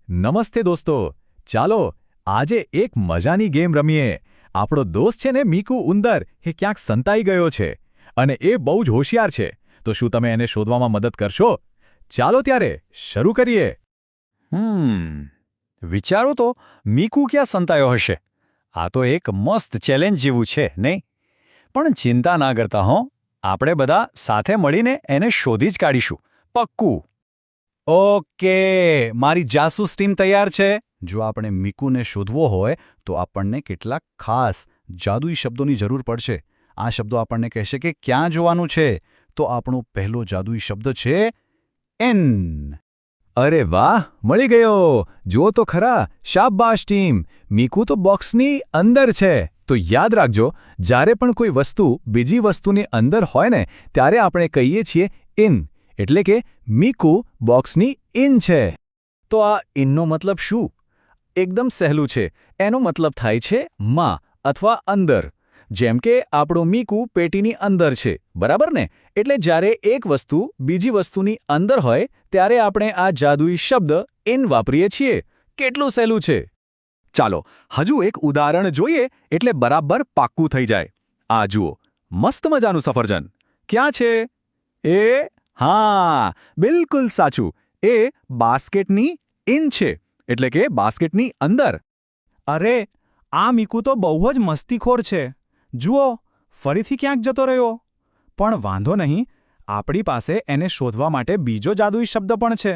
નમસ્તે દોસ્તો, ચાલો આજે એક મજાની ગેમ રમીએ. આપણો દોસ્ત છે ને મીકુ ઉંદર એ ક્યાંક સંતાઈ ગયો છે અને એ બહુ જ હોશિયાર છે. તો શું તમે એને શોધવામાં મદદ કરશો? ચાલો ત્યારે શરૂ કરીએ. વિચારો તો મીકુ ક્યાં સંતાયો હશે. આ તો એક મસ્ત ચેલેન્જ જેવું છે, નહીં? પણ ચિંતા ના કરતા હો, આપણે બધા સાથે મળીને એને શોધી જ કાઢીશું, પક્કું. ઓકે, મારી જાસૂસ ટીમ તૈયાર છે. જો આપણે મીકુને શોધવો હોય તો આપણને કેટલાક ખાસ જાદુઈ શબ્દોની જરૂર પડશે. આ શબ્દો આપણને કહેશે કે ક્યાં જોવાનું છે. તો આપણો પહેલો જાદુઈ શબ્દ છે એન. અરે વાહ, મળી ગયો. જુઓ તો ખરા, શાબાશ ટીમ. મીકુ તો બોક્સની અંદર છે. તો યાદ રાખજો, જ્યારે પણ કોઈ વસ્તુ બીજી વસ્તુની અંદર હોય ને ત્યારે આપણે કહીએ છીએ ઇન, એટલે કે મીકુ બોક્સની ઇન છે. તો આ ઇનનો મતલબ શું? એકદમ સહેલું છે. એનો મતલબ થાય છે માં અથવા અંદર. જેમ કે આપણું મીકુ પેટીની અંદર છે, બરાબર ને? એટલે જ્યારે એક વસ્તુ બીજી વસ્તુની અંદર હોય ત્યારે આપણે આ જાદુઈ શબ્દ ઇન વાપરીએ છીએ. કેટલું સહેલું છે! ચાલો હજુ એક ઉદાહરણ જોઈએ એટલે બરાબર પાક્કું થઈ જાય. આ જુઓ, મસ્ત મજાનું સફરજન. ક્યાં છે એ? હા, બિલકુલ સાચું. એ બાસ્કેટની ઇન છે, એટલે કે બાસ્કેટની અંદર. અરે, આ મીકુ તો બહુ જ મસ્તીખોર છે. જુઓ, ફરીથી ક્યાંક જતો રહ્યો. પણ વાંધો નહીં, આપણી પાસે એને શોધવા માટે બીજો જાદુઈ શબ્દ પણ છે.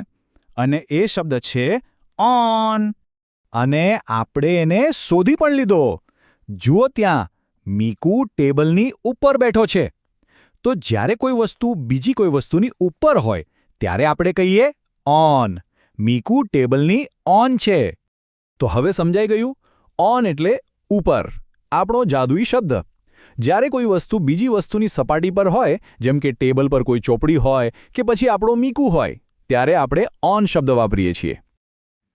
અને એ શબ્દ છે ઓન. અને આપણે એને શોધી પણ લીધો. જુઓ ત્યાં, મીકુ ટેબલની ઉપર બેઠો છે. તો જ્યારે કોઈ વસ્તુ બીજી કોઈ વસ્તુની ઉપર હોય ત્યારે આપણે કહીએ ઓન. મીકુ ટેબલની ઓન છે. તો હવે સમજાઈ ગયું? ઓન એટલે ઉપર, આપણો જાદુઈ શબ્દ. જ્યારે કોઈ વસ્તુ બીજી વસ્તુની સપાટી પર હોય, જેમ કે ટેબલ પર કોઈ ચોપડી હોય કે પછી આપણો મીકુ હોય, ત્યારે આપણે ઓન શબ્દ વાપરીએ છીએ.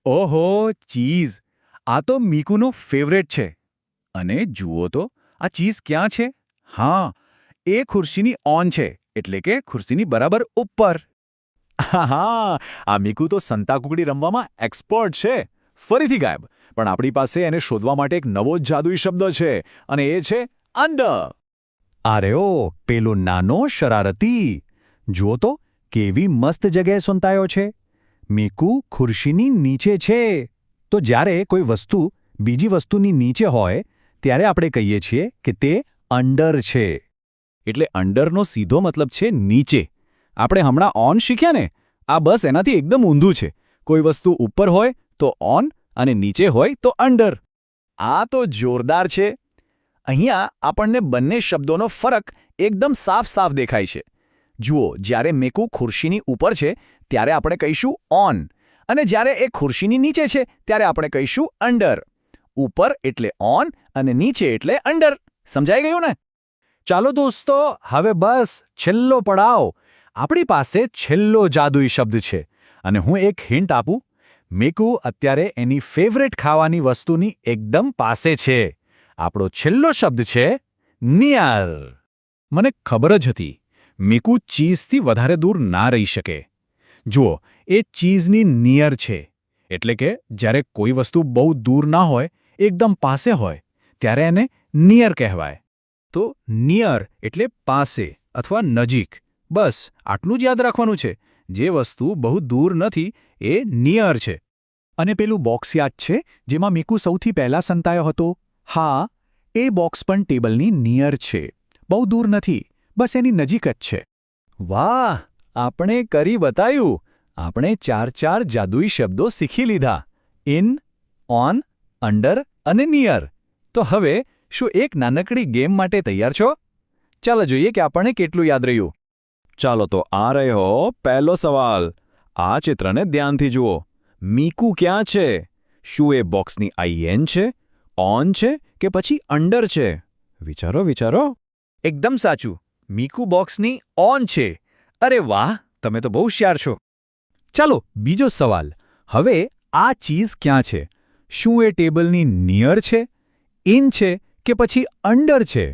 ઓહો, ચીઝ! આ તો મીકુનો ફેવરેટ છે. અને જુઓ તો, આ ચીઝ ક્યાં છે? હા, એ ખુરશીની ઓન છે, એટલે કે ખુરશીની બરાબર ઉપર. હા, આ મીકુ તો સંતાકુકડી રમવામાં એક્સપર્ટ છે. ફરીથી ગાયબ. પણ આપણી પાસે એને શોધવા માટે એક નવો જ જાદુઈ શબ્દ છે, અને એ છે અંડર. આર્યો, પેલો નાનો શરારતી! જુઓ તો, કેવી મસ્ત જગ્યાએ સંતાયો છે. મીકુ ખુરશીની નીચે છે. તો જ્યારે કોઈ વસ્તુ બીજી વસ્તુની નીચે હોય ત્યારે આપણે કહીએ છીએ કે તે અંડર છે. એટલે અંડરનો સીધો મતલબ છે નીચે. આપણે હમણાં ઓન શીખ્યા ને, આ બસ એનાથી એકદમ ઊંધું છે. કોઈ વસ્તુ ઉપર હોય તો ઓન અને નીચે હોય તો અંડર. આ તો જોરદાર છે! અહીંયા આપણને બંને શબ્દોનો ફરક એકદમ સાફ સાફ દેખાય છે. જુઓ, જ્યારે મીકુ ખુરશીની ઉપર છે ત્યારે આપણે કહીશું ઓન, અને જ્યારે એ ખુરશીની નીચે છે ત્યારે આપણે કહીશું અંડર. ઉપર એટલે ઓન અને નીચે એટલે અંડર. સમજાઈ ગયું ને? ચાલો દોસ્તો, હવે બસ છેલ્લો પડાવ. આપણી પાસે છેલ્લો જાદુઈ શબ્દ છે. અને હું એક હિન્ટ આપું. મીકુ અત્યારે એની ફેવરેટ ખાવાની વસ્તુની એકદમ પાસે છે. આપણો છેલ્લો શબ્દ છે નિયર. મને ખબર જ હતી, મીકુ ચીઝથી વધારે દૂર ના રહી શકે. જુઓ, એ ચીઝની નિયર છે. એટલે કે જ્યારે કોઈ વસ્તુ બહુ દૂર ના હોય, એકદમ પાસે હોય, ત્યારે એને નિયર કહેવાય. તો નિયર એટલે પાસે અથવા નજીક. બસ આટલું જ યાદ રાખવાનું છે. જે વસ્તુ બહુ દૂર નથી એ નિયર છે. અને પેલું બોક્સ યાદ છે જેમાં મીકુ સૌથી પહેલા સંતાયો હતો? હા, એ બોક્સ પણ ટેબલની નિયર છે. બહુ દૂર નથી, બસ એની નજીક જ છે. વાહ, આપણે કરી બતાવ્યું. આપણે 4 જાદુઈ શબ્દો શીખી લીધા. ઇન, ઓન, અંડર અને નિયર. તો હવે શું એક નાનકડી ગેમ માટે તૈયાર છો? ચાલો જોઈએ કે આપણને કેટલું યાદ રહ્યું. ચાલો તો આ રહ્યો પહેલો સવાલ. આ ચિત્રને ધ્યાનથી જુઓ. મીકુ ક્યાં છે? શું એ બોક્સની આઈએન છે, ઓન છે કે પછી અંડર છે? વિચારો વિચારો. એકદમ સાચું. મીકુ બોક્સની ઓન છે. અરે વાહ, તમે તો બહુ હોશિયાર છો. ચાલો બીજો સવાલ. હવે આ ચીઝ ક્યાં છે? શું એ ટેબલની નિયર છે, ઇન છે કે પછી અંડર છે?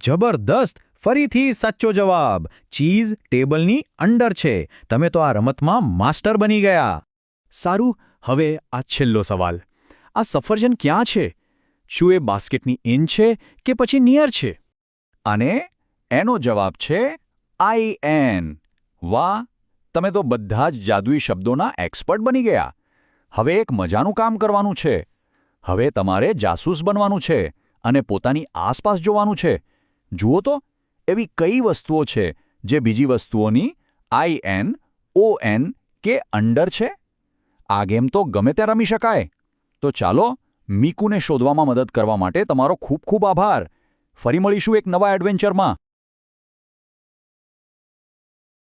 જબરદસ્ત! ફરીથી સાચો જવાબ. ચીઝ ટેબલની અંડર છે. તમે તો આ રમતમાં માસ્ટર બની ગયા. સારું, હવે આ છેલ્લો સવાલ. આ સફરજન ક્યાં છે? શું એ બાસ્કેટની ઇન છે કે પછી નિયર છે? અને એનો જવાબ છે IN. વાહ, તમે તો બધા જ જાદુઈ શબ્દોના એક્સપર્ટ બની ગયા. હવે એક મજાનું કામ કરવાનું છે. હવે તમારે જાસૂસ બનવાનું છે અને પોતાની આસપાસ જોવાનું છે. જુઓ તો, એવી કઈ વસ્તુઓ છે જે બીજી વસ્તુઓની IN, ON કે અંડર છે? આ ગેમ તો ગમે ત્યાં રમી શકાય. તો ચાલો, મીકુને શોધવામાં મદદ કરવા માટે તમારો ખૂબ ખૂબ આભાર. ફરી મળીશું એક નવા એડવેન્ચરમાં.